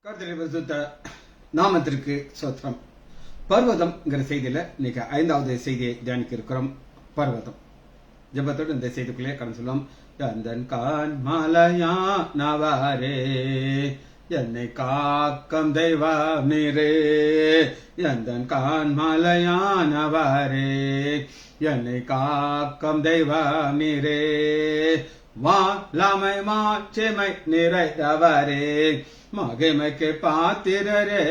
கர்த்தருடைய பரிசுத்த நாமத்திற்கு ஸ்தோத்திரம். பர்வதம்ங்கிற செய்தியில இன்னைக்கு 5வது செய்தியை தியானிக்க இருக்கிறோம். பர்வதம் ஜெபத்தோடு இந்த செய்திக்குள்ளே கடந்து சொல்லும். எந்தன் கான் மலையா நவாரே, என்னை காக்கம் தெய்வம் நீரே. எந்தன் கான் மலையா நவாரே, என்னை காக்கம் தெய்வம் நீரே. வாழமை மாட்சிமை நிறைந்தவரே, மகிமைக்கு பாத்திரரே.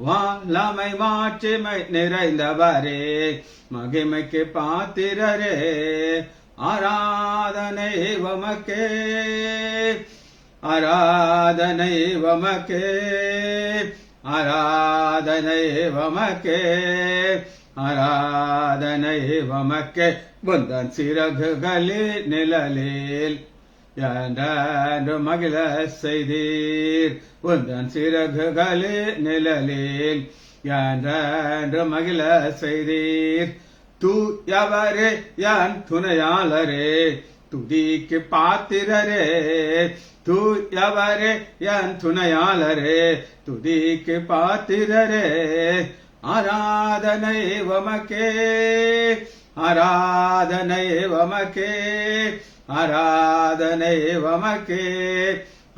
வாழமை மாட்சிமை நிறைந்தவரே, மகிமைக்கு பாத்திரரே. ஆராதனை உமக்கே, ஆராதனை உமக்கே, ஆராதனை உமக்கே, ஆராதனை உமக்கே. உந்தன் சிறகுகளில் நிழலில் என்று மகிழ செய்தீர். உந்தன் சிறகுகளில் நிழலில் என்று மகிழ செய்தீர். தூயவரே என் துணையாளரே, துதிக்கு பாத்திரரே. தூயவரே என் துணையாளரே, துதிக்கு பாத்திரரே. ஆராதனை உமக்கே, ஆராதனை உமக்கே, ஆராதனை உமக்கே,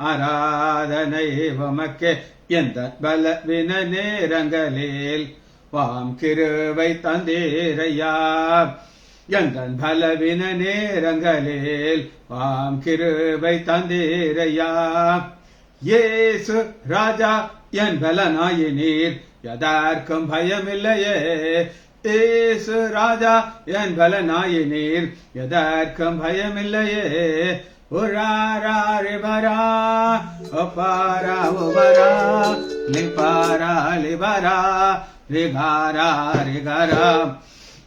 ஆராதனை உமக்கே. எந்த பலவீன நேரங்களில் வாம் கிருபை தந்தீரையா. எந்த பலவீன நேரங்களில் வாம் கிருபை தந்தீரையா. இயேசு ராஜா என் பலனாயினீர், எதற்கும் பயமில்லையே. இயேசு ராஜா என் பலனாயினீர், எதற்கும் பயமில்லையே. உராரா ரிபரா ஒபாரா உபரா லிபாரா லிபரா ரிகாரா ரிகாரா.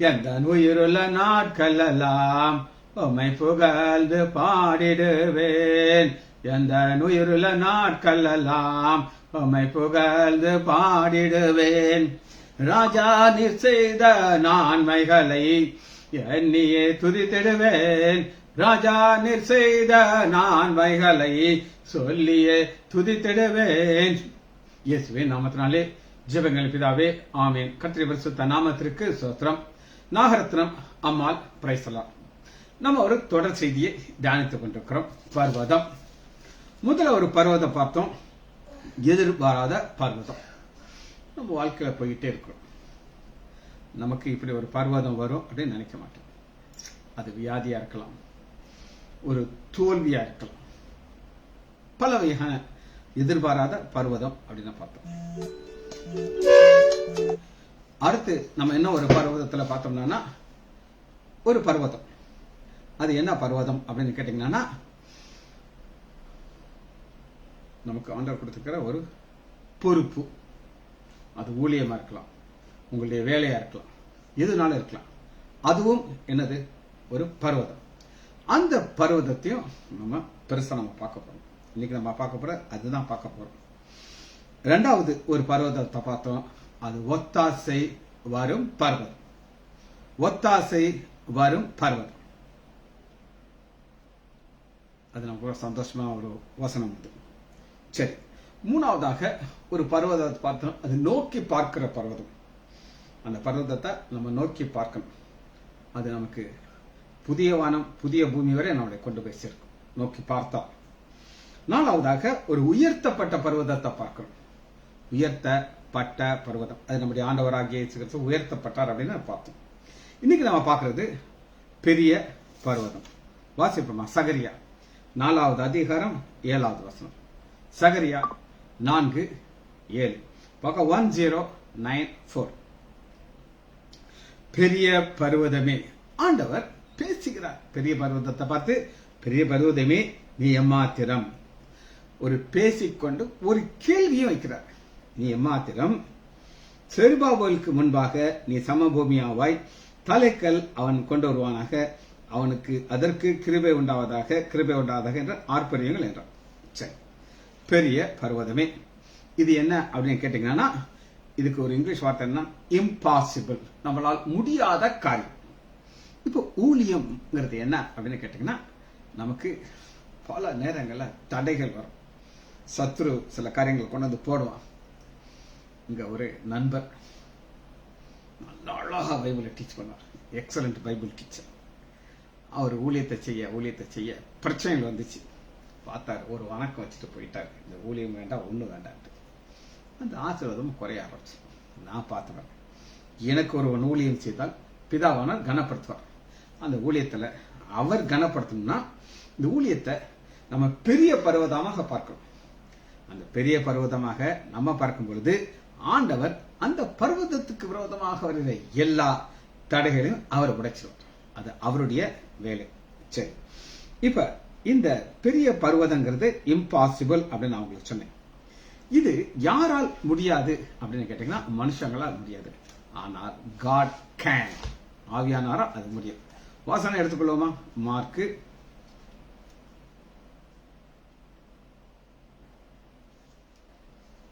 எந்த உயிருள்ள நாட்களெல்லாம் உம்மை புகழ்ந்து பாடிடுவேன். எந்த உயிருள்ள நாட்களெல்லாம் உம்மை புகழ்ந்து பாடிடுவேன். ராஜா நீர் செய்த நான்மைகளை எண்ணியே துதித்திடுவேன். ராஜா நீர் செய்த நான்மைகளை சொல்லியே துதித்திடுவேன். இயேசுவின் நாமத்தினாலே ஜெபங்கள் பிதாவே, ஆமேன். கர்த்தருடைய பரிசுத்த நாமத்திற்கு ஸ்தோத்திரம். நாகரத்னம் அம்மாள் பிரைசலாம். நம்ம ஒரு தொடர் செய்தியை தியானித்துக் கொண்டிருக்கிறோம். பர்வதம். முதல்ல ஒரு பர்வதம் பார்த்தோம், எதிர்பாராத பர்வதம். நம்ம வாழ்க்கையில போயிட்டே இருக்கிறோம். நமக்கு இப்படி ஒரு பர்வதம் வரும் அப்படின்னு நினைக்க மாட்டோம். அது வியாதியா இருக்கலாம், ஒரு தோல்வியா இருக்கலாம், பல வகையான எதிர்பாராத பர்வதம் அப்படின்னு பார்த்தோம். அடுத்து நம்ம என்ன ஒரு பர்வதத்துல பார்த்தோம்னா, ஒரு பர்வதம். அது என்ன பர்வதம் அப்படின்னு கேட்டீங்கன்னா, நமக்கு ஆண்டவர் கொடுத்திருக்கிற ஒரு பொறுப்பு. அது ஊழியமா இருக்கலாம், உங்களுடைய வேலையா இருக்கலாம், எதுனாலும் இருக்கலாம். அதுவும் என்னது, ஒரு பர்வதம். அந்த பர்வதத்தையும் நம்ம பெருசா நம்ம பார்க்க போறோம். இன்னைக்கு நம்ம பார்க்க போற அதுதான் பார்க்க போறோம். இரண்டாவது ஒரு பர்வதத்தை பார்த்தோம், அது ஒத்தாசை வரும் பர்வதம். ஒத்தாசை வரும் பர்வதம். அது நமக்கு சந்தோஷமா ஒரு வசனம் உண்டு. சரி, மூணாவதாக ஒரு பர்வதத்தை பார்த்தோம், அது நோக்கி பார்க்கிற பர்வதம். அந்த பர்வதத்தை நம்ம நோக்கி பார்க்கணும். அது நமக்கு புதிய வானம் புதிய பூமி வரை நம்மளை கொண்டு போய் சேர்க்கும், நோக்கி பார்த்தா. நாலாவதாக ஒரு உயர்த்தப்பட்ட பர்வதத்தை பார்க்கிறோம். உயர்த்தப்பட்ட பர்வதம், அது நம்முடைய ஆண்டவராகிய இயேசு கிறிஸ்து உயர்த்தப்பட்டார் அப்படின்னு பார்த்தோம். இன்னைக்கு நம்ம பார்க்கிறது பெரிய பர்வதம். வாசிப்போமா? சகரியா 4வது அதிகாரம் 7வது வசனம். சகரியா 4:7 பார்க்க. 1094. பெரிய பர்வதமே, ஆண்டவர் பேசுகிறார். பெரிய பர்வதத்தை பார்த்து, பெரிய பர்வதமே நீ எம்மாத்திரம். ஒரு பேசிக்கொண்டு ஒரு கேள்வியும் வைக்கிறார். நீ எம்மாத்திரம், செருபாபேலுக்கு முன்பாக நீ சமபூமியாவாய். தலைக்கல் அவன் கொண்டு வருவானாக, அவனுக்கு அதற்கு கிருபை உண்டாவதாக, கிருபை உண்டாவதாக என்ற ஆர்ப்பரியங்கள் என்றார். சரி, பெரிய பர்வதமே இது என்ன அப்படின்னு கேட்டீங்கன்னா, இதுக்கு ஒரு இங்கிலீஷ் வார்த்தை என்ன, இம்பாசிபிள், நம்மளால் முடியாத காரியம். இப்போ ஊழியம்ங்கிறது என்ன அப்படின்னு கேட்டீங்கன்னா, நமக்கு பல நேரங்களில் தடைகள் வரும். சத்ரு சில காரியங்கள் கொண்டு வந்து போடுவான். இங்க ஒரு நண்பர் நல்லா அழகா பைபிளை டீச் பண்ணார். Excellent Bible teacher. அவர் ஊழியத்தை செய்ய பிரச்சனைகள் வந்துச்சு. பார்த்தார், ஒரு வணக்கம் வச்சுட்டு போயிட்டார். இந்த ஊழியம் வேண்டாம், ஒண்ணு வேண்டான்ட்டு. அந்த ஆசீர்வாதமும் குறைய ஆரம்பிச்சு. நான் பார்த்தவன், எனக்கு ஒரு ஊழியம் செய்தால் பிதாவானால் கனப்படுத்துவார். அந்த ஊழியத்துல அவர் கனப்படுத்தணும்னா இந்த ஊழியத்தை நம்ம பெரிய பர்வதமாக பார்க்கணும். அந்த பெரிய பர்வதமாக நம்ம பார்க்கும் பொழுது ஆண்டவர் அந்த பர்வதத்துக்கு விரோதமாக வருகிற எல்லா தடைகளையும் அவர் உடைச்சிருவார். அது அவருடைய வேலை. சரி, இப்ப இந்த பெரிய பர்வதங்கிறது இம்பாசிபிள் அப்படின்னு நான் உங்களுக்கு சொன்னேன். இது யாரால் முடியாது அப்படின்னு கேட்டீங்கன்னா மனுஷங்களால் முடியாது. ஆனால் காட் கேன், ஆவியானாரா அது முடியும். வாசனை எடுத்துக்கொள்வோமா? மார்க்கு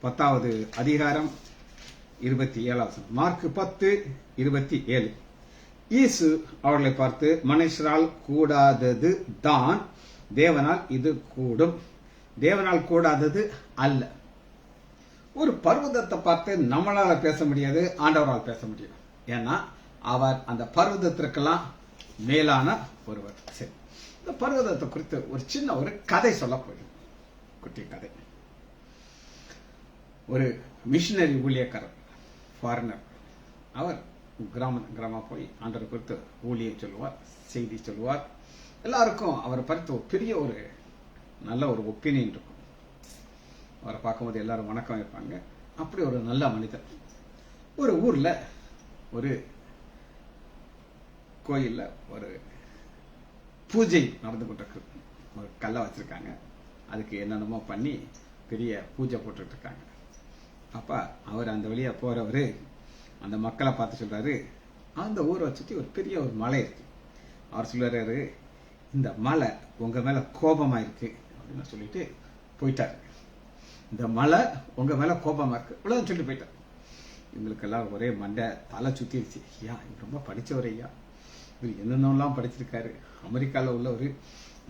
10வது அதிகாரம் 27. மார்க் 10:27. இயேசு அவர்களை பார்த்து, மனுஷரால் கூடாதது தான் தேவனால் இது கூடும், தேவனால் கூடாதது அல்ல. ஒரு பர்வதத்தை பார்த்து நம்மளால பேச முடியாது, ஆண்டவரால் பேச முடியும். ஏன்னா அவர் அந்த பர்வதத்திற்கெல்லாம் மேலான ஒருவர். சரி, இந்த பர்வதத்தை குறித்து ஒரு சின்ன ஒரு கதை சொல்ல போகிறேன். குட்டி கதை. ஒரு மிஷினரி ஊழியக்காரர், ஃபாரினர். அவர் கிராம போய் ஆண்டவர் குறித்து ஊழியம் சொல்லுவார், செய்தி சொல்லுவார். எல்லாருக்கும் அவரை பார்த்து பெரிய ஒரு நல்ல ஒரு ஒப்பீனியன் இருக்கும். அவரை பார்க்கும்போது எல்லாரும் வணக்கம் வைப்பாங்க. அப்படி ஒரு நல்ல மனிதர். ஒரு ஊர்ல ஒரு கோயில்ல ஒரு பூஜை நடந்து கொண்டிருக்கு. ஒரு கல்லை வச்சிருக்காங்க, அதுக்கு என்னென்னமோ பண்ணி பெரிய பூஜை போட்டுட்டு இருக்காங்க. அப்ப அவர் அந்த வழியா போறவரு அந்த மக்களை பார்த்து சொல்றாரு, அந்த ஊரை சுற்றி ஒரு பெரிய ஒரு மலை இருக்கு. அவர் சொல்றாரு, இந்த மலை உங்க மேல கோபமா இருக்கு அப்படின்னு சொல்லிட்டு போயிட்டாரு. இந்த மலை உங்க மேல கோபமா இருக்கு இவ்வளவு சொல்லிட்டு போயிட்டார். இவங்களுக்கு எல்லாம் ஒரே மண்டை தலை சுத்திருச்சு. ஐயா, இவர் ரொம்ப படிச்சவர் ஐயா, இவர் என்னென்னலாம் படிச்சிருக்காரு, அமெரிக்கால உள்ளவர்,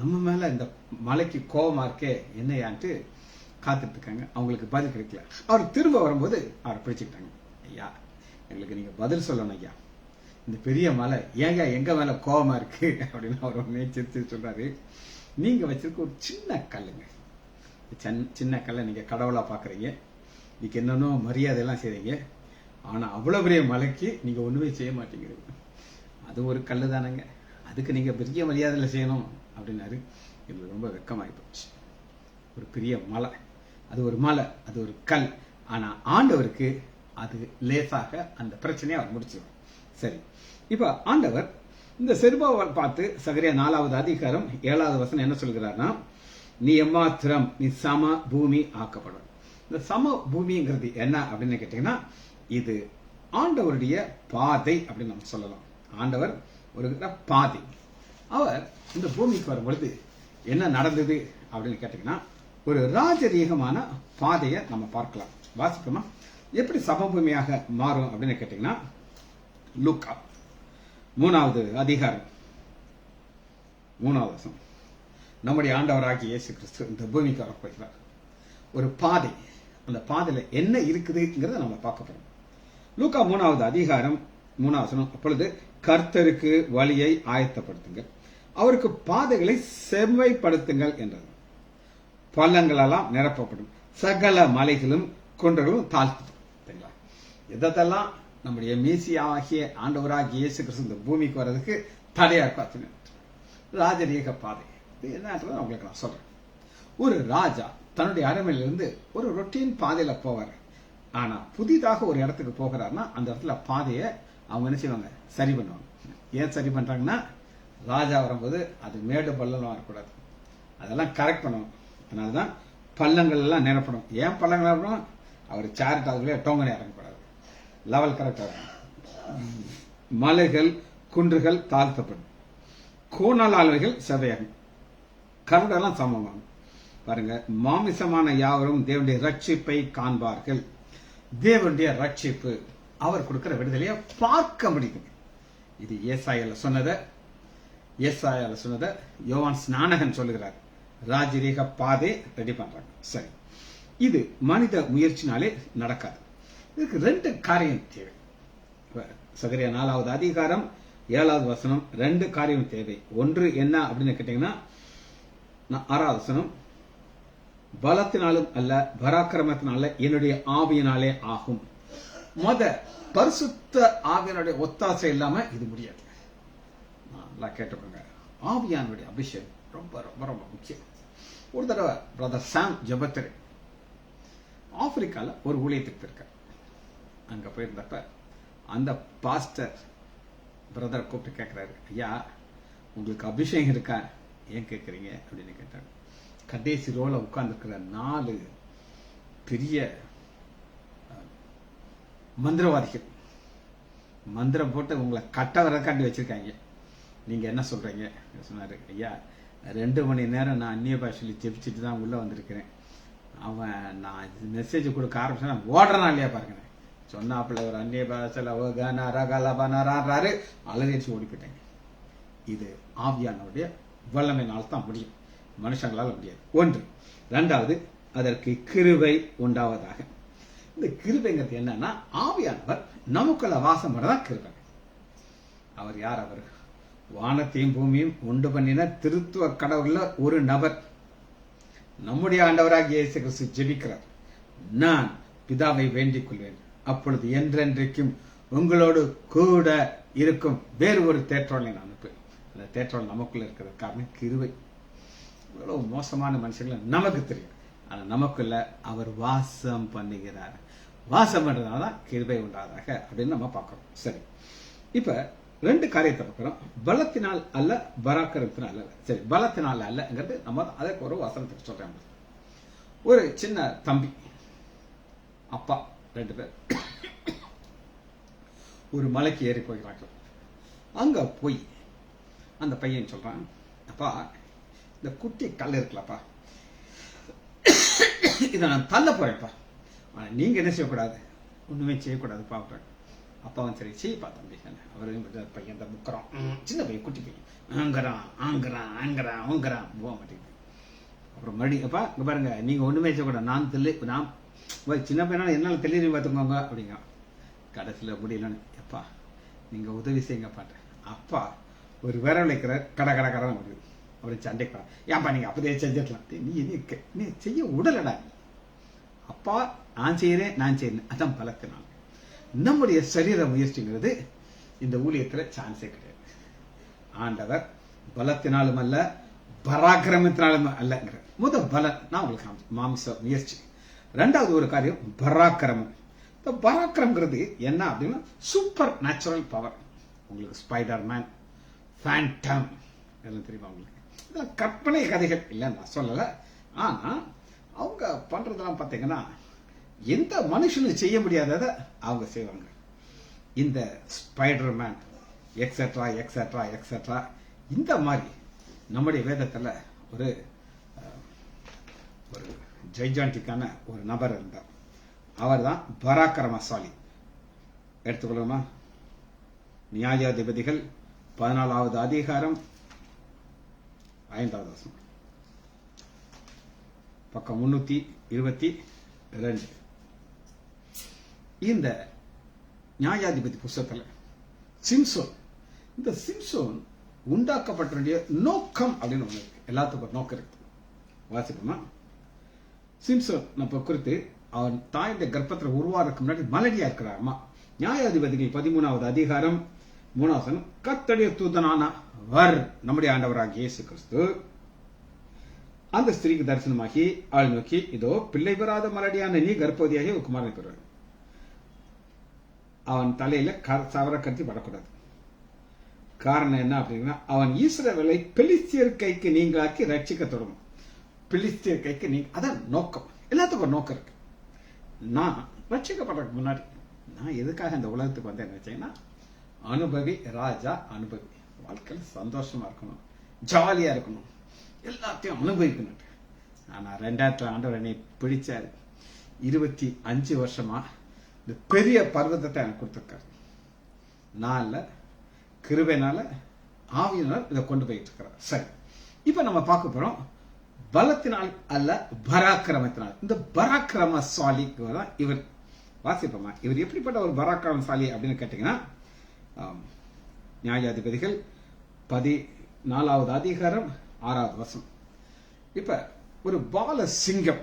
நம்ம மேல இந்த மலைக்கு கோபமா இருக்கே என்னையான்ட்டு காத்துட்டு இருக்காங்க. அவங்களுக்கு பதில் கிடைக்கல. அவர் திரும்ப வரும்போது அவரை பிடிச்சுக்கிட்டாங்க. ஐயா, எங்களுக்கு நீங்க பதில் சொல்லணும் ஐயா, இந்த பெரிய மலை ஏங்க எங்க மேல கோபமா இருக்கு அப்படின்னு அவர் நேச்சிருச்சு சொல்றாரு. நீங்க வச்சிருக்க ஒரு சின்ன கல்லுங்க, சின்ன கல்லை நீங்க கடவுளா பாக்குறீங்க, நீங்க என்னன்னோ மரியாதை எல்லாம் செய்றீங்க, ஆனா அவ்வளவு பெரிய மலைக்கு நீங்க ஒண்ணுமே செய்ய மாட்டேங்கிறீங்க. அது ஒரு கல்லு தானங்க, அதுக்கு நீங்க பெரிய மரியாதையில செய்யணும் அப்படின்னாரு. எங்களுக்கு ரொம்ப வெக்கமாகி போச்சு. ஒரு பெரிய மலை, அது ஒரு மலை, அது ஒரு கல். ஆனா ஆண்டவருக்கு அது லேசாக அந்த பிரச்சனையை அவர் முடிச்சிடும். சரி, இப்ப ஆண்டவர் இந்த செருபாவால் பார்த்து சகரியா 4வது அதிகாரம் 7வது வசனம் என்ன சொல்கிறார்னா, நீ எம்மாத்திரம் நீ சம பூமி ஆக்கப்படும். இந்த சம பூமிங்கிறது என்ன அப்படின்னு கேட்டீங்கன்னா, இது ஆண்டவருடைய பாதை அப்படின்னு நம்ம சொல்லலாம். ஆண்டவர் ஒரு பாதை. அவர் இந்த பூமிக்கு வரும் பொழுது என்ன நடந்தது அப்படின்னு கேட்டீங்கன்னா, ஒரு ராஜரீகமான பாதையை நம்ம பார்க்கலாம். வாசிப்போமா? எப்படி சமபூமியாக மாறும் அப்படின்னு கேட்டீங்கன்னா, லூக்கா 3வது அதிகாரம் 3வது வசனம். நம்முடைய ஆண்டவராகிய இயேசு கிறிஸ்து இந்த பூமிக்கு வரப்போகிறார். ஒரு பாதை, அந்த பாதையில என்ன இருக்குதுங்கிறத நம்ம பார்க்க போறோம். லூக்கா 3வது அதிகாரம் 3வது வசனம். அப்பொழுது கர்த்தருக்கு வழியை ஆயத்தப்படுத்துங்கள், அவருக்கு பாதைகளை செம்மைப்படுத்துங்கள் என்றது. பள்ளங்களெல்லாம் நிரப்பப்படும், சகல மலைகளும் குன்றுகளும் தாழ்த்தப்படும். இதெல்லாம் நம்முடைய மேசியாகிய ஆண்டவராகிய இயேசு கிறிஸ்து இந்த பூமிக்கு வர்றதுக்கு தடையா இருக்கும். ராஜரீக பாதை என்னன்றது உங்களுக்கு நான் சொல்றேன். ஒரு ராஜா தன்னுடைய அரண்மனையிலிருந்து ஒரு ரொட்டீன் பாதையில போவார். ஆனா புதிதாக ஒரு இடத்துக்கு போகிறாருன்னா அந்த இடத்துல பாதையை அவங்க என்ன செய்வாங்க, சரி பண்ணுவாங்க. ஏன் சரி பண்றாங்கன்னா, ராஜா வரும்போது அது மேடு பள்ளம் வரக்கூடாது, அதெல்லாம் கரெக்ட் பண்ணுவோம். அதனாலதான் பள்ளங்கள் எல்லாம் நிரப்பணும். ஏன் பள்ளங்கள் நிரப்பணும்? அவர் சேரிட் அதுக்குள்ளே டோங்கனை இறங்கக்கூடாது, லெவல் கரெக்டா இருக்கும். மலைகள் குன்றுகள் தாழ்த்தப்படும், கோணலாளர்கள் செவையாகும், கருடெல்லாம் சமமாகும். பாருங்க, மாமிசமான யாவரும் தேவனுடைய ரட்சிப்பை காண்பார்கள். தேவனுடைய ரட்சிப்பு, அவர் கொடுக்கிற விடுதலையை பார்க்க முடியும். இது ஏசாயால சொன்னத யோவான் ஸ்நானகன் சொல்லுகிறார். ராஜரீக பாதை ரெடி பண்றாங்க. சரி, இது மனித முயற்சினாலே நடக்காது. இதுக்கு 2 காரியம் தேவை. சகரியா 4வது அதிகாரம் 7வது வசனம் 2 காரியம் தேவை. ஒன்று என்ன அப்படின்னு கேட்டீங்கன்னா 6வது வசனம், பலத்தினாலும் அல்ல பராக்கிரமத்தினால என்னுடைய ஆவியினாலே ஆகும். பரிசுத்த ஆவியனுடைய ஒத்தாசை இல்லாம இது முடியாது. நல்லா கேட்டுக்கோங்க. ஆவியானுடைய அபிஷேகம் ரொம்ப ரொம்ப ரொம்ப முக்கியம். ஒரு தடவை பிரதர் சாம் ஜெபத்தரி ஆப்பிரிக்கால ஒரு ஊழியத்துக்கு இருக்க, அங்க போயிருந்தப்ப அந்த பாஸ்டர் பிரதர் கூப்பிட்டு கேட்கிறாரு, ஐயா உங்களுக்கு அபிஷேகம் இருக்கா, ஏன் கேட்குறீங்க அப்படின்னு கேட்டார். கடைசி ரோல உட்கார்ந்துருக்கிற 4 பெரிய மந்திரவாதிகள் மந்திரம் போட்டு உங்களை கட்ட வர காட்டி வச்சிருக்காங்க, நீங்க என்ன சொல்றீங்க சொன்னாரு. ஐயா 2 மணி நேரம் நான் அந்நிய பாஷையில ஜெபிச்சுட்டு தான் உள்ள வந்திருக்கிறேன். அவன் நான் மெசேஜ் கொடுக்க ஆரம்பிச்சா ஓடுறான் இல்லையா பாருங்க. சொன்னாப்புல ஒரு அந்நிய பாஷையில அலறிச்சு ஓடி போயிட்டாங்க. இது ஆவியானவருடைய வல்லமையினால் தான் முடியும், மனுஷங்களால் முடியாது. ஒன்று. 2வது, அதற்கு கிருபை உண்டாவதாக. இந்த கிருபைங்கிறது என்னன்னா, ஆவியானவர் நமக்குள்ள வாசம் பண்ணதான் கிருபை. அவர் யார்? அவர் வானத்தையும் பூமியும் உண்டு பண்ணின திருத்துவ கடவுள்ல ஒரு நபர். நம்முடைய ஆண்டவராக இயேசு கிறிஸ்து ஜெபிக்கிறார், நான் பிதாவை வேண்டிக் கொள்வேன், அப்பொழுது என்றென்றைக்கும் உங்களோடு கூட இருக்கும் வேறு ஒரு தேற்றோலை நான் அனுப்பு. அந்த தேற்றோல் நமக்குள்ள இருக்கிறது காரணம் கிருபை. இவ்வளவு மோசமான மனுஷங்களை நமக்கு தெரியும், ஆனா நமக்குள்ள அவர் வாசம் பண்ணுகிறார். வாசம் பண்றதுனாலதான் கிருபை உண்டாதாக அப்படின்னு நம்ம பார்க்கிறோம். சரி, இப்ப 2 காரியத்தை பார்க்கிறோம். பலத்தினால் அல்ல பராக்கிரமத்தினால் அல்ல. சரி, பலத்தினால் அல்லங்கிறது நம்ம அதற்கு ஒரு வசனத்துக்கு சொல்றேன். ஒரு சின்ன தம்பி அப்பா 2 பேர் ஒரு மலைக்கு ஏறி போகிறார்கள். அங்க போய் அந்த பையன் சொல்றான், அப்பா இந்த குட்டி கல் இருக்குல்லப்பா, இதை நான் தள்ள போறேன்ப்பா, ஆனா நீங்க என்ன செய்யக்கூடாது, ஒண்ணுமே செய்யக்கூடாது பாப்பேன். அப்பாவும் சரி செய்யப்பா தம்பி. அவரையும் பையன் தான் முக்கிறோம், சின்ன பையன் குட்டி பையன் ஆங்கிறான் ஆங்கிறான் ஆங்கிறான் ஆங்கிறான் போக மாட்டேங்குது. அப்புறம் மறுபடியும் அப்பா இங்க பாருங்க, நீங்க ஒண்ணுமே செய்யக்கூடாது, நான் சின்ன பையனால என்னால தெளிவு பார்த்துக்கோங்க அப்படிங்க. கடைசியில முடியலன்னு, எப்பா நீங்க உதவி செய்யுங்க பாட்ட. அப்பா ஒரு விரல் வைக்கிற கடை கடை கடை முடியுது. அவரு சண்டைக்கு ஏன்பா நீங்க அப்பதே செஞ்சிடலாம், நீ செய்ய உடலடா. அப்பா நான் செய்யறேன் நான் செய்யறேன், அதான் பலத்தினால். நம்முடைய சரீர முயற்சிங்கிறது இந்த ஊழியத்துல சான்ஸே கிடையாது. ஆண்டவர் பலத்தினாலும் அல்ல பராக்கிரமத்தினாலும் அல்லங்கிற பலன் நான் உங்களுக்கு மாம்ச முயற்சி. 2வது ஒரு காரியம் பராக்கிரமம். பராக்கிரம்ங்கிறது என்ன அப்படின்னா சூப்பர் நேச்சுரல் பவர். உங்களுக்கு ஸ்பைடர் மேன், ஃபேண்டம் எல்லாம் தெரியுமா உங்களுக்கு? கற்பனை கதைகள் இல்லை நான் சொல்லல, ஆனா அவங்க பண்றதெல்லாம் பாத்தீங்கன்னா எந்த மனுஷனும் செய்ய முடியாததை அவங்க செய்வாங்க. இந்த spider man etcetera etcetera etcetera இந்த மாதிரி நம்முடைய வேதத்துல ஒரு ஜெய்ஜாண்டிக்கான ஒரு நபர் இருந்தார். அவர் தான் பராக்கிரமசாலி. எடுத்துக்கொள்ளுமா, நியாயாதிபதிகள் 14வது அதிகாரம் 5வது வசனம், பக்கம் 322. இந்த நியாயாதிபதி புஸ்தகத்துல சிம்சோன், இந்த சிம்சோன் உண்டாக்கப்பட்ட நோக்கம் அப்படின்னு ஒண்ணு இருக்கு. எல்லாத்துக்கும் ஒரு நோக்கம் இருக்கு. வாசிப்போமா? சிம்சோன் நம்ம குறித்து அவன் தாயுடைய கர்ப்பத்தில் உருவாருக்கு முன்னாடி மலடியா இருக்கிறார். நியாயாதிபதிகள் 13வது அதிகாரம் 3வது வசனம், கர்த்தருடைய தூதனானவர் நம்முடைய ஆண்டவராகிய இயேசு கிறிஸ்து அந்த ஸ்திரீக்கு தரிசனமாகி ஆள் நோக்கி, இதோ பிள்ளை பெறாத மலடியான நீ கர்ப்பவதியாகி ஒரு குமாரனை பெறுவார். அவன் தலையில சவர கட்டி படக்கூடாது. காரணம் என்ன அப்படின்னா, அவன் இஸ்ரவேலை பெலிஸ்தியர் கைக்கு நீங்களாக்கி ரட்சிக்க தொடங்கும். பெலிஸ்தியர் கைக்கு நீங்க, அதான் நோக்கம். எல்லாத்துக்கும் ஒரு நோக்கம் இருக்கு. நான் ரட்சிக்கப்படுறதுக்கு முன்னாடி நான் எதுக்காக இந்த உலகத்துக்கு வந்தேன்னு வச்சீங்கன்னா, அனுபவி ராஜா அனுபவி, வாழ்க்கையில சந்தோஷமா இருக்கணும், ஜாலியா இருக்கணும், எல்லாத்தையும் அனுபவிக்கணும். ஆனா 2000 ஆண்டவர் என்னை பிடிச்சாரு. 25 வருஷமா இந்த பெரிய பர்வதத்தை எனக்கு கொடுத்திருக்காரு. நான் இல்ல, கிருபைனால ஆவியினால இதை கொண்டு போயிட்டு இருக்கிறார். சரி, இப்ப நம்ம பார்க்க போறோம் பலத்தினால் அல்ல பராக்கிரமத்தினால். இந்த பராக்கிரமசாலிக்கு தான் இவர். வாசிப்போமா, இவர் எப்படிப்பட்ட ஒரு பராக்கிரமசாலி அப்படின்னு கேட்டீங்கன்னா, நியாயாதிபதிகள் 14வது அதிகாரம் 6வது வசனம். இப்ப ஒரு பால சிங்கம்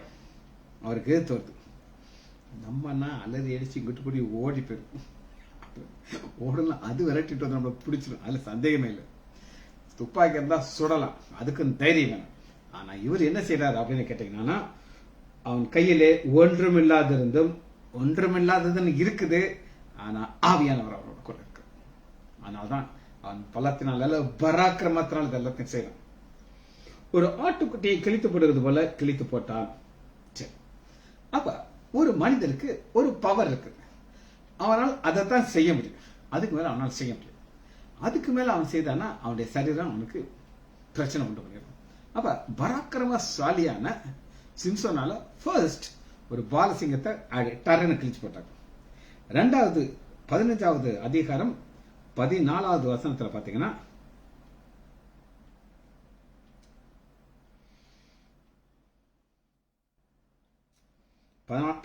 அவருக்கு எதிர்த்து வருது. நம்மன்னா அலறி அடிச்சு இங்கிட்டு கூடி ஓடி போயிருக்கும். ஓடலாம், அது விரட்டிட்டு வந்து நம்மளை பிடிச்சிடும், அதுல சந்தேகமே இல்லை. துப்பாக்கி இருந்தா சுடலாம், அதுக்கு தைரியம் வேணும். ஆனா இவர் என்ன செய்யறாரு அப்படின்னு கேட்டீங்கன்னா, அவன் கையிலே ஒன்றுமில்லாதிருந்தும் ஒன்றுமில்லாததுன்னு இருக்குது, ஆனா ஆவியானவர் அவரோட கூட இருக்கு. அதனால்தான் அவன் பலத்தினால பராக்கிரமத்தினால் இதெல்லாத்தையும் செய்யறான். ஒரு ஆட்டுக்குட்டியை கிழித்து போடுறது போல கிழித்து போட்டான். சரி, அப்ப ஒரு மனிதனுக்கு ஒரு பவர் இருக்கு, அவனால் அதைத்தான் செய்ய முடியும், அதுக்கு மேல அவனால் செய்ய முடியும். அதுக்கு மேல அவன் செய்தானா அவனுடைய சரீரம் அவனுக்கு பிரச்சனை உண்டு பண்ணிடும். அப்ப பராக்கிரமசாலியான சிம்சோனால ஃபர்ஸ்ட் ஒரு பாலசிங்கத்தை டர்ன்னு கிழிச்சு போட்டாங்க. ரெண்டாவது 15வது அதிகாரம் 14வது வசனத்துல பாத்தீங்கன்னா,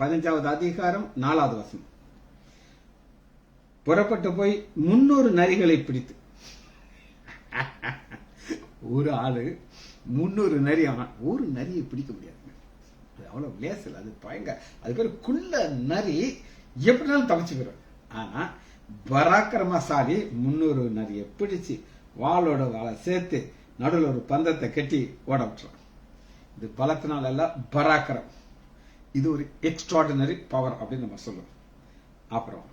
பதினஞ்சாவது அதிகாரம் 4வது வசனம், புறப்பட்டு போய் 300 நரிகளை பிடித்து. ஒரு ஆளு 300 நரி, அவன் ஒரு நரியை பிடிக்க முடியாது, அது அவ்வளவு லேசல், அது பயங்கர, அது பேர் குள்ள நரி, எப்படினாலும் தப்பிச்சு போயிடும். ஆனா பராக்கிரமசாலி 300 நரியை பிடிச்சு வாளோட வாழை சேர்த்து நடுவில் ஒரு பந்தத்தை கட்டி ஓட விட்டுறான். இது பலத்தினால் அல்ல, பராக்கிரம். இது ஒரு எக்ஸ்ட்ராடினரி பவர் அப்படின்னு நம்ம சொல்லுவோம். அப்புறம்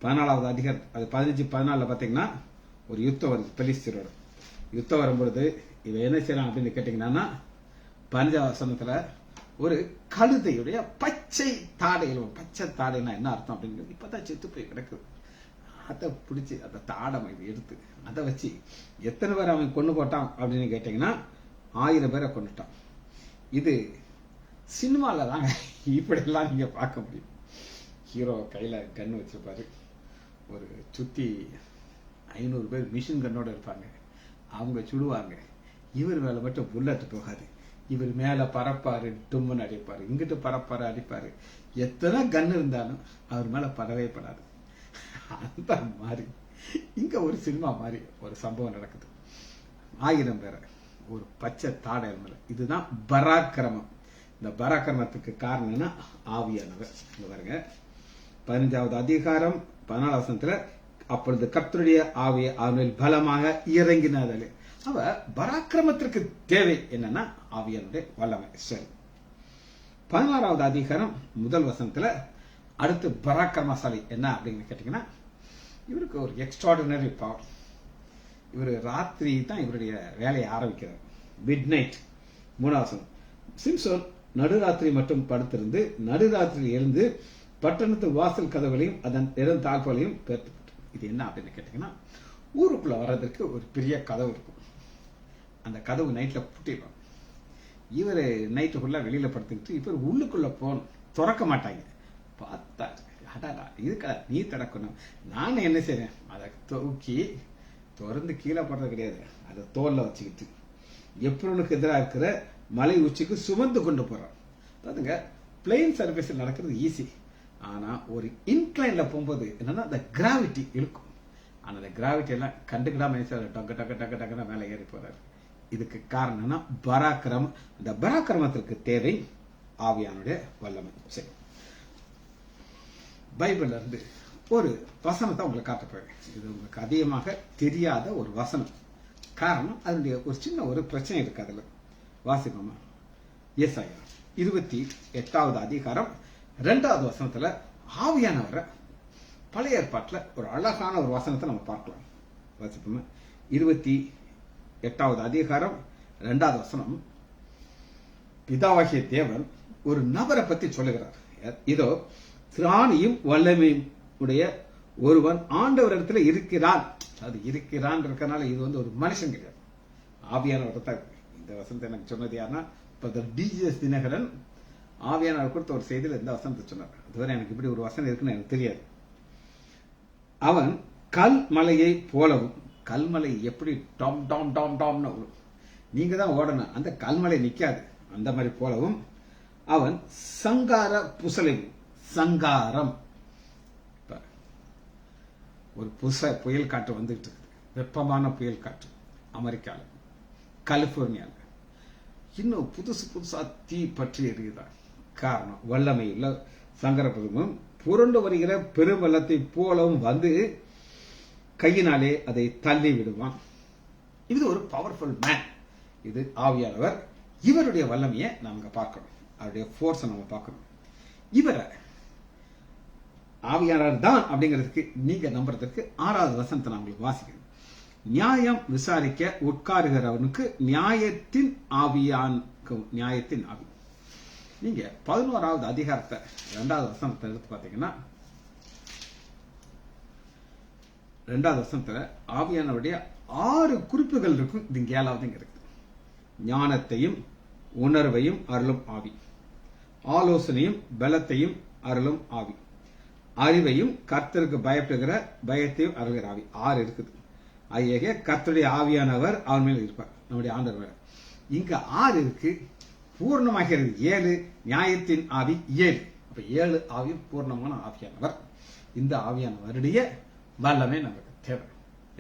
14வது அதிகாரம், அது 15-14 பாத்தீங்கன்னா ஒரு யுத்தம் வருது பெலிஸ்தீரோட. யுத்தம் வரும்பொழுது இவ என்ன செய்யறான் அப்படின்னு கேட்டீங்கன்னா, 15வது வசனத்துல ஒரு கழுதையுடைய பச்சை தாடையில், பச்சை தாடைனா என்ன அர்த்தம் அப்படின்னு, இப்பதான் செத்து போய் கிடக்குது, அதை பிடிச்சி அந்த தாடை எடுத்து அதை வச்சு எத்தனை பேர் அவன் கொண்டு போட்டான் அப்படின்னு கேட்டீங்கன்னா 1000 பேரை கொண்டுட்டான். இது சினிமால தான் இப்படி எல்லாம் நீங்க பார்க்க முடியும். ஹீரோ கையில கன் வச்சிருப்பாரு, ஒரு சுத்தி 500 பேர் மிஷின் கன்னோட இருப்பாங்க, அவங்க சுடுவாங்க. இவர் மேல மட்டும் புல்லட் போகாது, இவர் மேல பறப்பாரு, டும்முன்னு அடிப்பாரு, இங்கிட்டு பறப்பாரு, அடிப்பாரு. எத்தனை கன் இருந்தாலும் அவர் மேல படவே படாது. அந்த மாதிரி இங்க ஒரு சினிமா மாதிரி ஒரு சம்பவம் நடக்குது. 1000 பேரை ஒரு பச்சை தாடை மேல. இதுதான் பராக்கிரமம். இந்த பராக்கிரமத்துக்கு காரணம்னா ஆவியானவர். இங்க பாருங்க, 15வது அதிகாரம் 14வது வசனத்துல, அப்பொழுது கர்த்தருடைய ஆவியை அவனில் பலமாக இறங்கினாலே. அவ பராக்கிரமத்திற்கு தேவை என்னன்னா ஆவியானுடைய வல்லமை. சரி, 16வது அதிகாரம் 1 வசனத்துல அடுத்து பராக்கிரமசாலி என்ன அப்படின்னு கேட்டீங்கன்னா, இவருக்கு ஒரு எக்ஸ்ட்ராடினரி பவர். இவர் ராத்திரி தான் இவருடைய வேலையை ஆரம்பிக்கிறார். மிட் நைட் 3வது வசனம், சிம்சோன் நடுராத்திரி மட்டும் படுத்திருந்து நடுராத்திரி எழுந்து பட்டணத்து வாசல் கதவுகளையும் அதன் இடம் தாழ்பாலையும் பெற்று. இது என்ன அப்படின்னு கேட்டீங்கன்னா, ஊருக்குள்ள வர்றதுக்கு ஒரு பெரிய கதவு இருக்கும், அந்த கதவு நைட்ல பூட்டிடுவாங்க. இவர் நைட்டு ஃபுல்லா வெளியில படுத்துக்கிட்டு இவர் உள்ளுக்குள்ள போகணும், திறக்க மாட்டாங்க. பார்த்தா இதுக்கா நீ திறக்கணும், நான் என்ன செய்றேன், அதை தூக்கி திறந்து கீழே போடுறது கிடையாது, அதை தோல்ல வச்சுக்கிட்டு எப்பொருளுக்கு எதிராக இருக்கிற மலை உச்சிக்கு சுமந்து கொண்டு போறான். பாருங்க, பிளெயின் சர்ஃபேஸில் நடக்கிறது ஈஸி, ஆனா ஒரு இன்க்ளைன்ல போகும்போது என்னன்னா அந்த கிராவிட்டி இழுக்கும். ஆனா அந்த கிராவிட்டி எல்லாம் கண்டுக்கிடாம டக்கு டக்கு டக்கு டக்குன்னு மேலே ஏறி போறாரு. இதுக்கு காரணம்னா பராக்கிரமம். அந்த பராக்கிரமத்திற்கு தேவை ஆவியானுடைய வல்லமை. சரி, பைபிள்ல இருந்து ஒரு வசனத்தை உங்களுக்கு காட்ட போறேன். இது உங்களுக்கு அதிகமாக தெரியாத ஒரு வசனம். காரணம் அதனுடைய ஒரு சின்ன ஒரு பிரச்சனை இருக்கு. அதுல வாசிப்போமா, ஏசாயா 28வது அதிகாரம் 2வது வசனத்துல ஆவியானவரை பழைய ஏற்பாட்டுல ஒரு அழகான ஒரு வசனத்தை நம்ம பார்க்கலாம். வாசிப்போமா, 28வது அதிகாரம் 2வது வசனம், பிதாவாகிய தேவன் ஒரு நபரை பத்தி சொல்லுகிறார். இதோ திராணியும் வல்லமையும் உடைய ஒருவன் ஆண்டவரிடத்துல இருக்கிறான். அது இருக்கிறான் இருக்கனால இது வந்து ஒரு மனுஷன் கிடையாது, ஆவியானவர் தான். இந்த வசனத்தை எனக்கு சொன்னது யாருன்னா டிஜிஎஸ் தினகரன் ஆவியானவர் கொடுத்த ஒரு செய்தியில் இந்த வசனத்தை சொன்னார். அதுவரை எனக்கு இப்படி ஒரு வசனம் இருக்குன்னு எனக்கு தெரியாது. அவன் கல் மலையை போலவும், கல்மலை எப்படி டாம் டாம் டாம் டாம்னு நீங்க தான் ஓடணும், அந்த கல்மலை நிக்காது. அந்த மாதிரி போலவும் அவன் சங்கார புசலை, சங்காரம், ஒரு புயல் காற்று வந்துட்டு இருக்குது, வெப்பமான புயல் காற்று அமெரிக்கால, கலிபோர்னியால இன்னும் புதுசா தீ பற்றி எரியுதான். காரணம் வல்லமை உள்ள சங்கர புதுமும் புரண்டு வருகிற பெருவெள்ளத்தை போலவும் வந்து கையினாலே அதை தள்ளி விடுவான். இது ஒரு பவர்ஃபுல் மேன், இது ஆவியானவர். இவருடைய வல்லமையை நாம பார்க்கணும், அவருடைய போர்ஸை நம்ம பார்க்கணும். இவரை ஆவியானவர் தான் அப்படிங்கிறதுக்கு நீங்க நம்புறதுக்கு 6வது வசனத்தை நான் உங்களுக்கு வாசிக்கிறேன். நியாயம் விசாரிக்க உட்காருகிறவனுக்கு நியாயத்தின் நியாயத்தின் ஆவி. நீங்க 11வது அதிகாரத்தை 2வது வசனத்தை எடுத்து பார்த்தீங்கன்னா, 2வது வசனத்துல ஆவியானவருடைய 6 குறிப்புகள் இருக்கும். இது 7வது இருக்கு. ஞானத்தையும் உணர்வையும் அருளும் ஆவி, ஆலோசனையும் பலத்தையும் அருளும் ஆவி, அறிவையும் கர்த்தருக்கு பயப்படுகிற பயத்தையும் அருள்கிற ஆவி. 6 இருக்குது. ஐய கர்த்தருடைய ஆவியானவர் அவன் மேல் இருப்பார், நம்முடைய ஆண்டவர். இங்க 6 இருக்கு, பூர்ணமாகிறது 7. நியாயத்தின் ஆவி 7. அப்ப 7 ஆவி பூர்ணமான ஆவியானவர். இந்த ஆவியானவருடைய வல்லமே நமக்கு தேவை.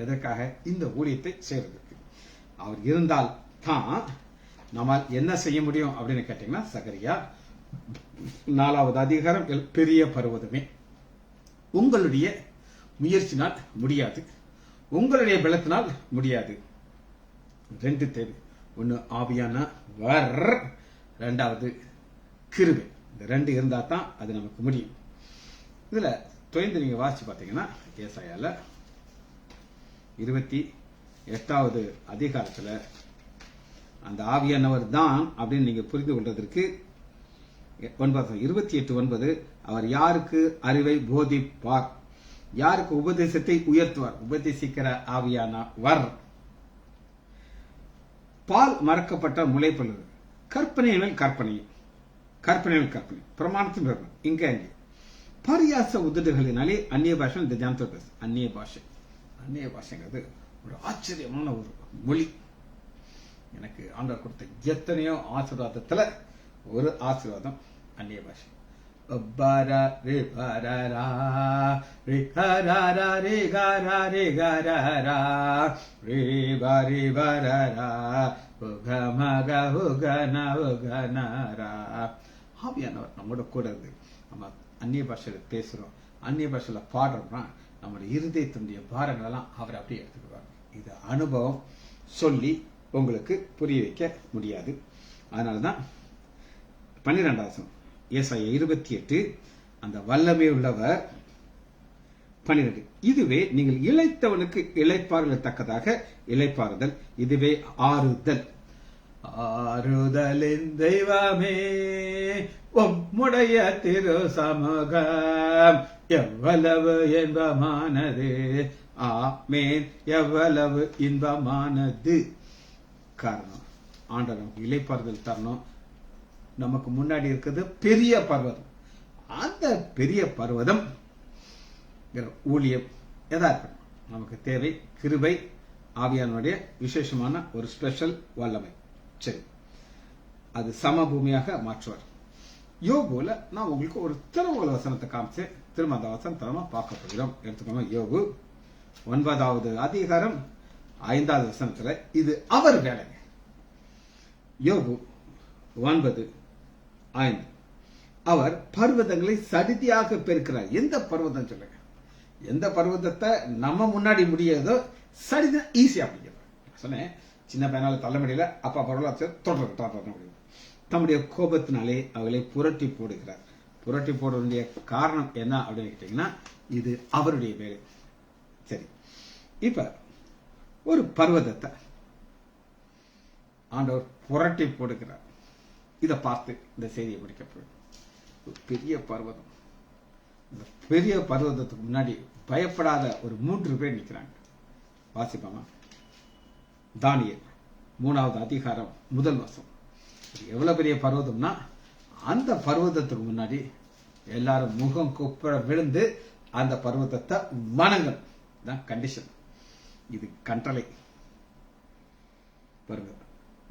எதற்காக? இந்த ஊழியத்தை செய்வதற்கு. அவர் இருந்தால் தான் நம்மால் என்ன செய்ய முடியும் அப்படின்னு கேட்டீங்கன்னா, சகரியா 4வது அதிகாரம், பெரிய பர்வதமே, உங்களுடைய முயற்சினால் முடியாது, உங்களுடைய பலத்தினால் முடியாது. 2 தேவை. ஒன்னு ஆவியானவர், 2வது கிருபை. இந்த 2 இருந்தா தான் அது நமக்கு முடியும். இதுல தொய்ந்து நீங்க வாசிச்சு பார்த்தீங்கன்னா, ஏசாயால 28வது அதிகாரத்துல அந்த ஆவியானவர் தான் அப்படின்னு நீங்க புரிந்து கொள்வதற்கு 28:9 அவர் யாருக்கு அறிவை போதிப்பார், யாருக்கு உபதேசத்தை உயர்த்துவார், உபதேசிக்கிற ஆவியானவர். பால் மறக்கப்பட்ட முளைப்பொழுது, கற்பனை மேல் கற்பனை, கற்பனை மேல் கற்பனை, பிரமாணத்தின் பிரமாணம். இங்க பரியாச உதடுகளினாலே அந்நிய பாஷை. இந்த ஜானத்தோட அந்நிய பாஷை, அந்நிய பாஷைங்கிறது ஒரு ஆச்சரியமான ஒரு மொழி. எனக்கு ஆண்டவர் கொடுத்த எத்தனையோ ஆசீர்வாதத்துல ஒரு ஆசீர்வாதம் அந்நிய பாஷை. ஆவியானவர் நம்மோட கூட இருந்து நம்ம அந்நிய பாஷையில பேசுறோம், அந்நிய பாஷையில பாடுறோம்னா நம்முடைய இருதயத்தினுடைய பாரங்கள் எல்லாம் அவர் அப்படியே எடுத்துக்குவாங்க. இது அனுபவம் சொல்லி உங்களுக்கு புரிய வைக்க முடியாது. அதனாலதான் 12வது வசனம் ஏசாயா 28, அந்த வல்லமை உள்ளவர் 12, இதுவே நீங்கள் இளைத்தவனுக்கு இளைப்பாறுதல் தக்கதாக இளைப்பாறுதல், இதுவே ஆறுதல். ஆறுதலின் தெய்வமே உம்முடைய திரு சமூகம் எவ்வளவு இன்பமானது, ஆமென், எவ்வளவு இன்பமானது. காரணம் ஆண்டவர் நமக்கு இளைப்பாறுதல் தரணும். நமக்கு முன்னாடி இருக்கிறது பெரிய பர்வதம். அந்த பெரிய பர்வதம் ஊழியம் எதா இருக்கணும். நமக்கு தேவை கிருபை, ஆவியானுடைய விசேஷமான ஒரு ஸ்பெஷல் வல்லமை. சரி, அது சமபூமியாக மாற்றுவார். யோபுல நான் உங்களுக்கு ஒரு திருமூல வசனத்தை காமிச்சு திரும்ப அந்த வசனத்தை நம்ம பார்க்க போகிறோம். எடுத்துக்கோங்க, யோபு 9வது அதிகாரம் 5வது வசனத்துல இது அவர் வேலைங்க. யோபு 9:5, அவர் பர்வதங்களை சடிதியாக பெருக்கிறார். எந்த பர்வதம் சொல்லுங்க, எந்த பர்வதத்தை நம்ம முன்னாடி முடியாதோ சடிதா ஈஸியா பிடிக்கிறார். சொன்னேன், சின்ன பையனால தள்ள முடியல, அப்பா பரவலாச்சு தொடர முடியும். தம்முடைய கோபத்தினாலே அவளை புரட்டி போடுகிறார். புரட்டி போட வேண்டிய காரணம் என்ன அப்படின்னு கேட்டீங்கன்னா, இது அவருடைய வேலை. சரி, இப்ப ஒரு பர்வதத்தை ஆண்டவர் புரட்டி போடுகிறார். இதை பார்த்து இந்த செய்தியை முடிக்க போயிடும். பெரிய பர்வதம், இந்த பெரிய பர்வதத்துக்கு முன்னாடி பயப்படாத ஒரு 3 பேர் நிற்கிறாங்க. வாசிப்பாமா? தானியேல் 3வது அதிகாரம் 1 வசனம். எவ்வளவு பெரிய பர்வதம்னா, அந்த பர்வதத்துக்கு முன்னாடி எல்லாரும் முகம் குப்புற விழுந்து அந்த பர்வதத்தை வணங்கணும். கண்டிஷன். இது கட்டளை. பாருங்க,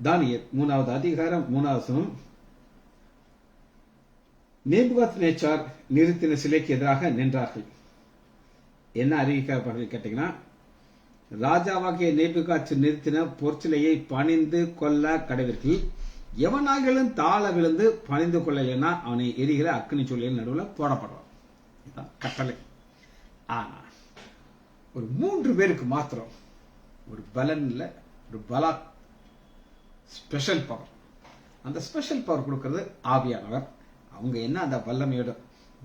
தானியேல் 3வது அதிகாரம் 3வது வசனம். நேபுகாத்நேச்சார் நிறுத்தின சிலைக்கு எதிராக நின்றார்கள். என்ன அறிவிக்கிறார்கள் கேட்டீங்கன்னா, ராஜாவாகிய நேபுகாத் நிறுத்தின பொற்சிலையை பணிந்து கொள்ள கடவீர்கள். எவனாகிலும் தாழ விழுந்து பணிந்து கொள்ளலைன்னா அவனை எரிகிற அக்னி சூழலின் நடுவில் போடப்படுவான். இதுதான் கட்டளை. ஆனா ஒரு 3 பேருக்கு மாத்திரம் ஒரு பலன் இல்லை, ஒரு பலா ஸ்பெஷல் பவர். அந்த ஸ்பெஷல் பவர் கொடுக்கிறது ஆவியானவர். அவங்க என்ன அந்த வல்லமையோட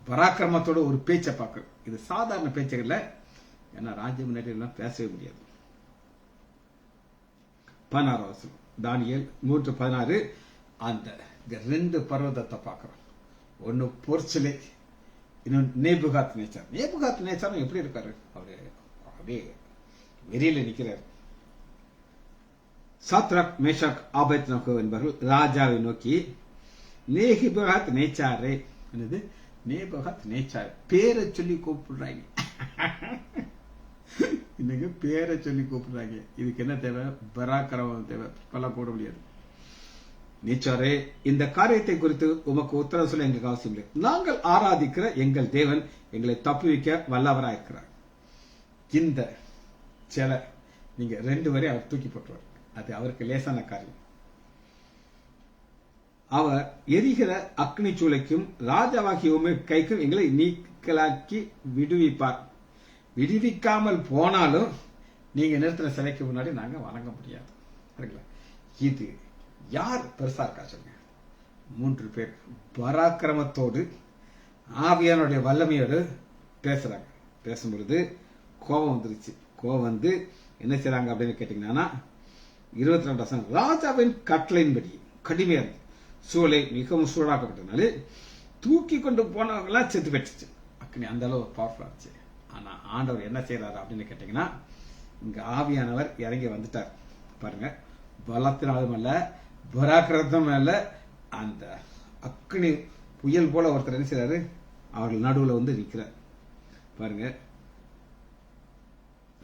பராக்கிரமத்தோட ஒரு பேச்சை பார்க்கணும். இது சாதாரண பேச்சுகள்ல, ஏன்னா ராஜ்ய முன்னாடி எல்லாம் பேசவே முடியாது. 16வது வசனம் தானியேல் 3:16. அந்த 2 பர்வதத்தை பார்க்கிறோம். ஒன்னு பொற்சிலை, இன்னொன்று நேபுகாத்நேச்சார். நேபுகாத்நேச்சார் எப்படி இருக்காரு? அவரு அப்படியே வெறியில நிக்கிறார். சாத்ராக் மேஷாக் ஆபேத்நேகோ என்பவர்கள் ராஜாவை நோக்கி, நேபுகாத்நேச்சாரே, என்னது நேபுகாத்நேச்சார் பேரை சொல்லி கூப்பிடுறாங்க. இன்னைக்கு பேரை சொல்லி கூப்பிடுறாங்க. இதுக்கு என்ன தேவை? பராக்கிரமம் தேவை. பல போட முடியாது. நேச்சாரே, இந்த காரியத்தை குறித்து உமக்கு உத்தரவு சொல்ல எங்களுக்கு அவசியம் இல்லை. நாங்கள் ஆராதிக்கிற எங்கள் தேவன் எங்களை தப்புவிக்க வல்லவராயிருக்கிறார். இந்த சிலை நீங்க 2 வரை அவர் தூக்கி போட்டுருவார். அது அவருக்கு லேசான காரியம். அவர் எரிகிற அக்னி சூளைக்கும் ராஜாவாகிய உமை கைக்கும் எங்களை நீக்கலாக்கி விடுவிப்பார். விடுவிக்காமல் போனாலும் நீங்க நிறுத்தின சிலைக்கு முன்னாடி நாங்க வணங்க முடியாது. இது யார் பெருசா இருக்கா சொல்லுங்க? 3 பேர் பராக்கிரமத்தோடு ஆவியானுடைய வல்லமையோடு பேசுறாங்க. பேசும்பொழுது கோபம் வந்துருச்சு. கோபம் வந்து என்ன செய்றாங்க அப்படின்னு கேட்டீங்கன்னா, 22 வசனம். ராஜாவின் கட்டளையின்படி கடுமையா இருந்து சூளை மிகவும் சூடாக்கப்பட்டனால தூக்கி கொண்டு போனவங்க எல்லாம் செத்து பெற்றுச்சு. அக்னி அந்த அளவு பவர்ஃபுல்லா இருந்துச்சு. ஆனா ஆண்டவர் என்ன செய்யறாரு அப்படின்னு கேட்டீங்கன்னா, இங்க ஆவியானவர் இறங்கி வந்துட்டார். பாருங்க, பலத்தினாலும் அல்ல, பராக்கிரமம் அல்ல, அந்த அக்னி புயல் போல ஒருத்தர் என்ன செய்யறாரு? அவர்கள் நடுவுல வந்து நிற்கிறார். பாருங்க,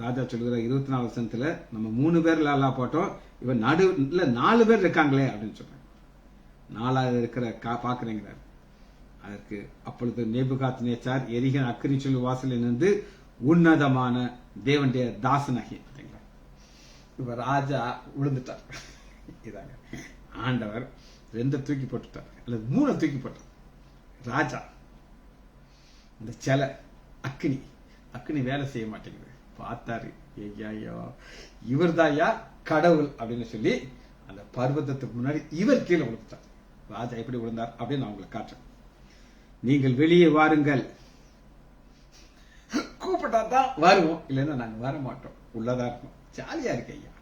ராஜா சொல்லுகிற 24 வசனத்துல, நம்ம 3 பேர்ல எல்லாம் போட்டோம், இவன் நடுவுல 4 பேர் இருக்காங்களே அப்படின்னு சொல்றாங்க. 4வது இருக்கிற பாக்குறேங்கிறார். அதற்கு அப்பொழுது நேபுகாத்நேச்சார் எரிகிற அக்னி சூழல் வாசலில் இருந்து உன்னதமான தேவனுடைய தாசனாகி, இப்ப ராஜா விழுந்துட்டார். இதாங்க ஆண்டவர் 2 தூக்கி போட்டுட்டார், அல்லது 3 தூக்கி போட்டார். ராஜா அந்த சிலை அக்னி வேலை செய்ய மாட்டேங்குது. பார்த்தாரு, இவர் தாயா கடவுள் அப்படின்னு சொல்லி அந்த பர்வதத்துக்கு முன்னாடி இவர் கீழே விழுந்தார். ராஜா எப்படி விழுந்தார் அப்படின்னு நான் உங்களுக்கு காட்டுறேன். நீங்கள் வெளியே வாருங்கள், கூப்பிட்டா தான் வருவோம், இல்லைன்னா நாங்க வர மாட்டோம், உள்ளதா இருக்கும். ஜாலியா இருக்கு ஐயா.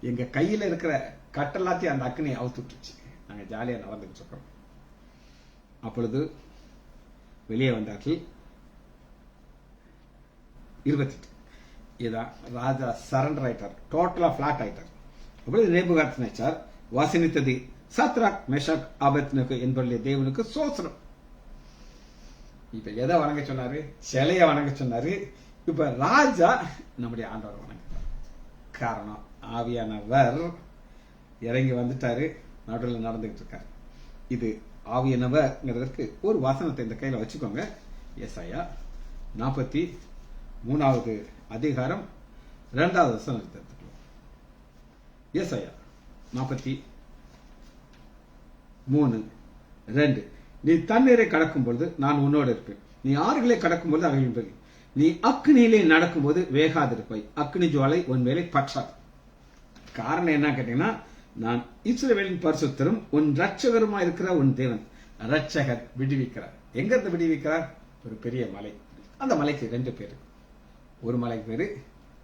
எங்க கையில இருக்கிற கட்டெல்லாத்தையும் அந்த அக்னி அவுத்து விட்டுருச்சு. நாங்க ஜாலியா நடந்துட்டு இருக்கோம். அப்பொழுது வெளியே வந்தார்கள். 28. இதான் ராஜா சரண்டர் ஆயிட்டார், டோட்டலா பிளாட் ஆயிட்டார். அப்பொழுது நேபுகாத்நேச்சார் வசனித்தது, சாத்ராக் மேஷாக் ஆபேத்நேகோ என்பவருடைய தேவனுக்கு சோசனம். இப்ப எதை வணங்க சொன்னாரு? சிலைய வணங்க சொன்னாரு. இப்ப ராஜா நம்முடைய ஆண்டவர் வணங்குறார். காரணம், ஆவியானவர் இறங்கி வந்துட்டாரு, நடுவில் நடந்துகிட்டு இருக்காரு. இது ஆவியானவர்ங்கிறதுக்கு ஒரு வசனத்தை இந்த கையில வச்சுக்கோங்க. ஏசாயா 43வது அதிகாரம் 2வது வசனம் எடுத்துக்கலாம். ஏசாயா 43:2. நீ தண்ணீரை கடக்கும் பொழுது நான் உன்னோடு இருப்பேன், நீ ஆறுகளை கடக்கும் பொழுது அவைகளின் பெருகும், நீ அக்னியிலே நடக்கும் போது வேகாதிருப்பாய், அக்னி ஜுவாலை உன் மேலே பற்றாது. காரணம் என்ன கேட்டீங்கன்னா, நான் இஸ்ரவேலின் பரிசுத்தரும் உன் ரட்சகருமா இருக்கிற உன் தேவன். ரட்சகர் விடுவிக்கிறார். எங்க இருந்து விடுவிக்கிறார்? ஒரு பெரிய மலை. அந்த மலைக்கு 2 பேரு. ஒரு மலைக்கு பேரு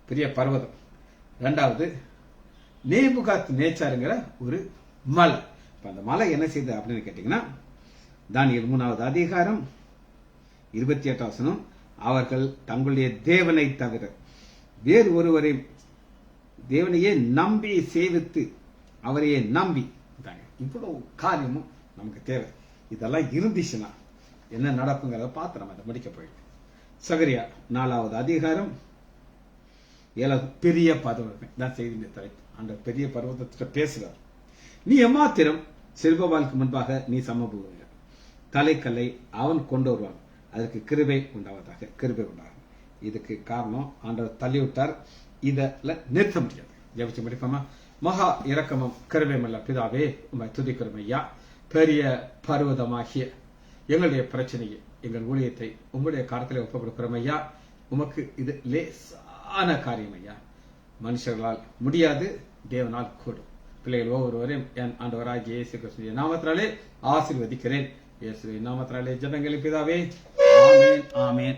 பெரிய பர்வதம், 2வது நேபுகாத்நேச்சாருங்கிற ஒரு மலை. அந்த மலை என்ன செய்யுது அப்படின்னு கேட்டீங்கன்னா, தானியேல் 3வது அதிகாரம் 28வது வசனம். அவர்கள் தங்களுடைய தேவனை தவிர வேறு ஒருவரை தேவனையே நம்பி சேவித்து அவரையே நம்பி. இவ்வளவு காரியமும் நமக்கு தேவை. இதெல்லாம் இருந்துச்சுன்னா என்ன நடக்குங்கிறத பார்த்து நம்ம அதை முடிக்க போயிடும். சகரியா 4வது அதிகாரம் 7வது பெரிய பர்வதம் தான் செய்தி தலைப்பு. அந்த பெரிய பர்வதத்திட்ட பேசுறார். நீ எம்மாத்திரம் சிறுபவாளுக்கு முன்பாக நீ சமபூமிகள் தலைக்கல்லை அவன் கொண்டு வருவான், அதற்கு கிருபை உண்டாவதாக, கிருபை உண்டாகும். இதுக்கு காரணம் ஆண்டவர் தள்ளி விட்டார், இதில் நிறுத்த முடியாது. ஜெபிச்சு முடிப்போமா? மகா இரக்கமும் கிருபையுமுள்ள பிதாவே, உம்மை துதிக்கிறோம் ஐயா. பெரிய பர்வதமாகிய எங்களுடைய பிரச்சனையை, எங்கள் ஊழியத்தை உங்களுடைய காலத்தில் ஒப்புக் கொடுக்கிறோம் ஐயா. உமக்கு இது லேசான காரியம் ஐயா. மனுஷர்களால் முடியாது, தேவனால் கூடும். பிள்ளைகள் ஒவ்வொருவரையும் என் ஆண்டவராகிய இயேசு கிறிஸ்துவின் நாமத்தினாலே ஆசீர்வதிக்கிறேன். இயேசுவின் நாமத்தினாலே ஜெபங்களை பிதாவே, ஆமென், ஆமென்.